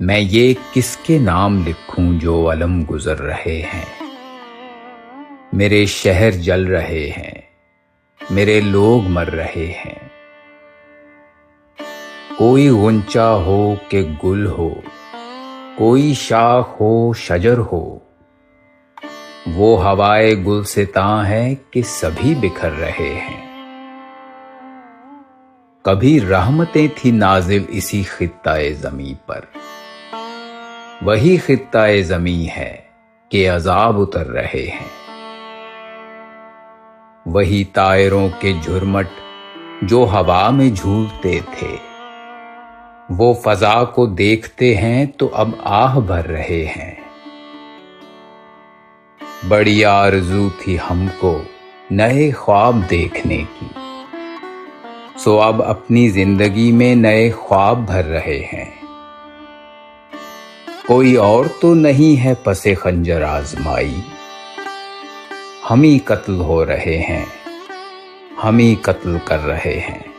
میں یہ کس کے نام لکھوں جو علم گزر رہے ہیں؟ میرے شہر جل رہے ہیں، میرے لوگ مر رہے ہیں۔ کوئی غنچہ ہو کہ گل ہو، کوئی شاخ ہو شجر ہو، وہ ہوائے گلستاں ہے کہ سبھی بکھر رہے ہیں۔ کبھی رحمتیں تھی نازل اسی خطہ زمیں پر، وہی خطہ زمیں ہے کہ عذاب اتر رہے ہیں۔ وہی طائروں کے جھرمٹ جو ہوا میں جھولتے تھے، وہ فضا کو دیکھتے ہیں تو اب آہ بھر رہے ہیں۔ بڑی آرزو تھی ہم کو نئے خواب دیکھنے کی، سو اب اپنی زندگی میں نئے خواب بھر رہے ہیں۔ کوئی اور تو نہیں ہے پس خنجر آزمائی، ہم ہی قتل ہو رہے ہیں، ہم ہی قتل کر رہے ہیں۔